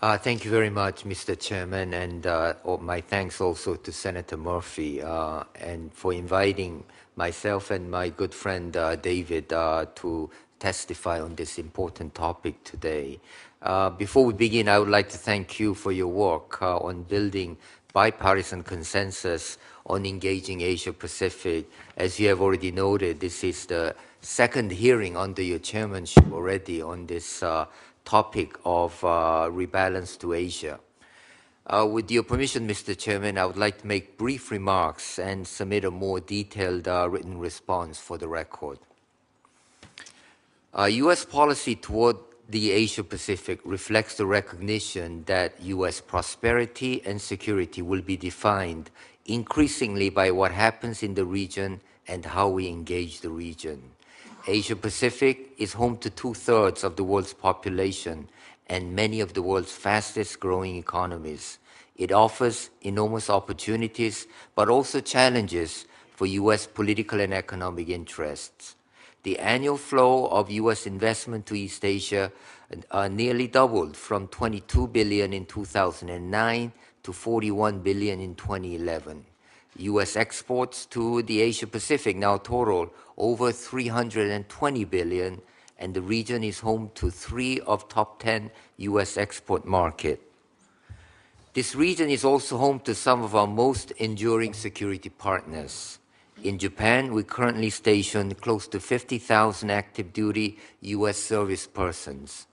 Thank you very much, Mr. Chairman, and my thanks also to Senator Murphy and for inviting myself and my good friend David to testify on this important topic today. Before we begin, I would like to thank you for your work on building bipartisan consensus on engaging Asia Pacific. As you have already noted, this is the second hearing under your chairmanship already on this topic of rebalance to Asia. With your permission, Mr. Chairman, I would like to make brief remarks and submit a more detailed written response for the record. U.S. policy toward the Asia-Pacific reflects the recognition that U.S. prosperity and security will be defined increasingly by what happens in the region and how we engage the region. Asia-Pacific is home to 2/3 of the world's population and many of the world's fastest-growing economies. It offers enormous opportunities, but also challenges for U.S. political and economic interests. The annual flow of U.S. investment to East Asia nearly doubled from $22 billion in 2009 to $41 billion in 2011. U.S. exports to the Asia-Pacific now total over $320 billion, and the region is home to 3 of top 10 U.S. export markets. This region is also home to some of our most enduring security partners. In Japan, we currently station close to 50,000 active duty U.S. service persons.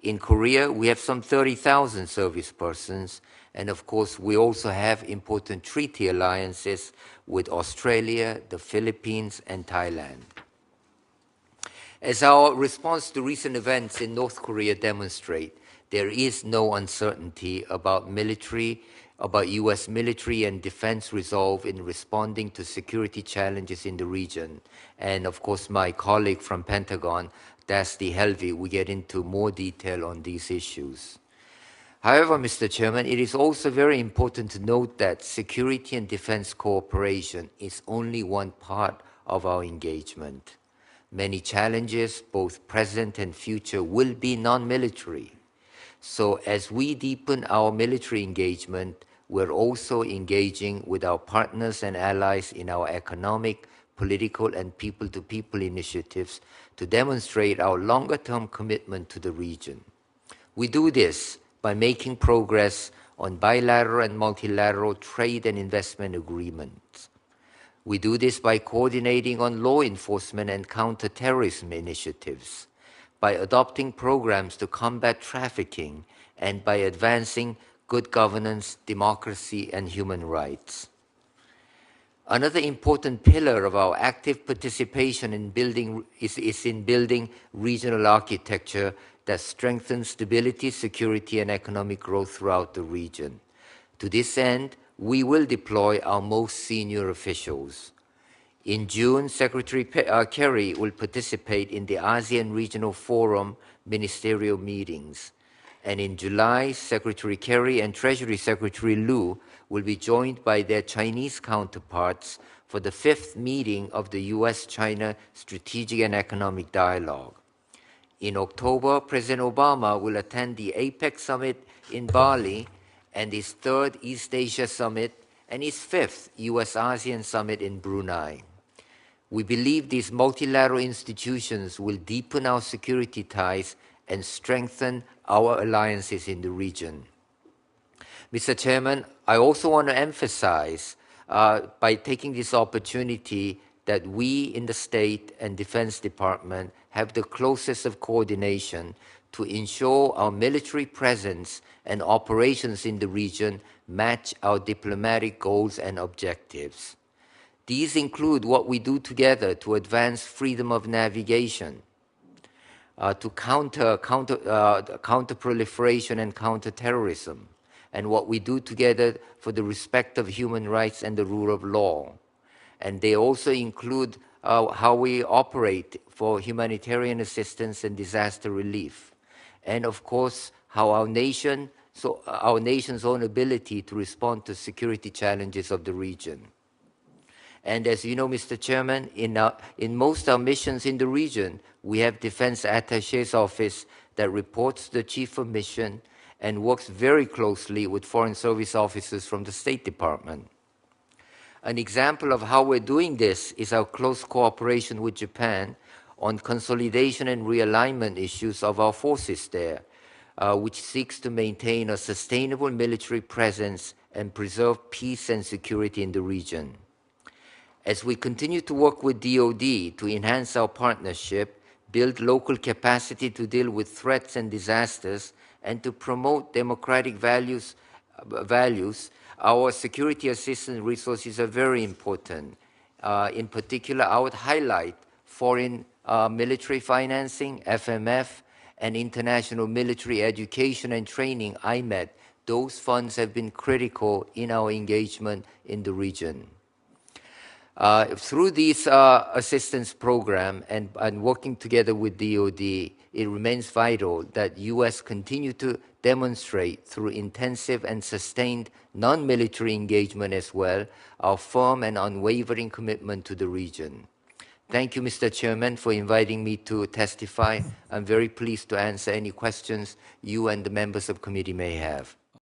In Korea, we have some 30,000 service persons, and of course, we also have important treaty alliances with Australia, the Philippines, and Thailand. As our response to recent events in North Korea demonstrate, there is no uncertainty about U.S. military and defense resolve in responding to security challenges in the region. And of course, my colleague from Pentagon, Dusty Helvey, will get into more detail on these issues. However, Mr. Chairman, it is also very important to note that security and defense cooperation is only one part of our engagement. Many challenges, both present and future, will be non-military. So as we deepen our military engagement, we're also engaging with our partners and allies in our economic, political, and people-to-people initiatives to demonstrate our longer-term commitment to the region. We do this by making progress on bilateral and multilateral trade and investment agreements. We do this by coordinating on law enforcement and counterterrorism initiatives, by adopting programs to combat trafficking, and by advancing good governance, democracy, and human rights. Another important pillar of our active participation in building regional architecture that strengthens stability, security, and economic growth throughout the region. To this end, we will deploy our most senior officials. In June, Secretary Kerry will participate in the ASEAN Regional Forum ministerial meetings. And in July, Secretary Kerry and Treasury Secretary Liu will be joined by their Chinese counterparts for the 5th meeting of the U.S.-China Strategic and Economic Dialogue. In October, President Obama will attend the APEC Summit in Bali and his 3rd East Asia Summit and his 5th U.S.-ASEAN Summit in Brunei. We believe these multilateral institutions will deepen our security ties and strengthen our alliances in the region. Mr. Chairman, I also want to emphasize by taking this opportunity that we in the State and Defense Department have the closest of coordination to ensure our military presence and operations in the region match our diplomatic goals and objectives. These include what we do together to advance freedom of navigation, to counter proliferation and counterterrorism, and what we do together for the respect of human rights and the rule of law. And they also include how we operate for humanitarian assistance and disaster relief, and of course, how our nation's own ability to respond to security challenges of the region. And as you know, Mr. Chairman, in most of our missions in the region, we have Defense Attaché's office that reports to the Chief of Mission, and works very closely with Foreign Service officers from the State Department. An example of how we're doing this is our close cooperation with Japan on consolidation and realignment issues of our forces there, which seeks to maintain a sustainable military presence and preserve peace and security in the region. As we continue to work with DoD to enhance our partnership, build local capacity to deal with threats and disasters, and to promote democratic values, our security assistance resources are very important. In particular, I would highlight foreign military financing, FMF, and international military education and training, IMET. Those funds have been critical in our engagement in the region. Through this assistance program and working together with DoD, it remains vital that U.S. continue to demonstrate through intensive and sustained non-military engagement as well, our firm and unwavering commitment to the region. Thank you, Mr. Chairman, for inviting me to testify. I'm very pleased to answer any questions you and the members of the committee may have.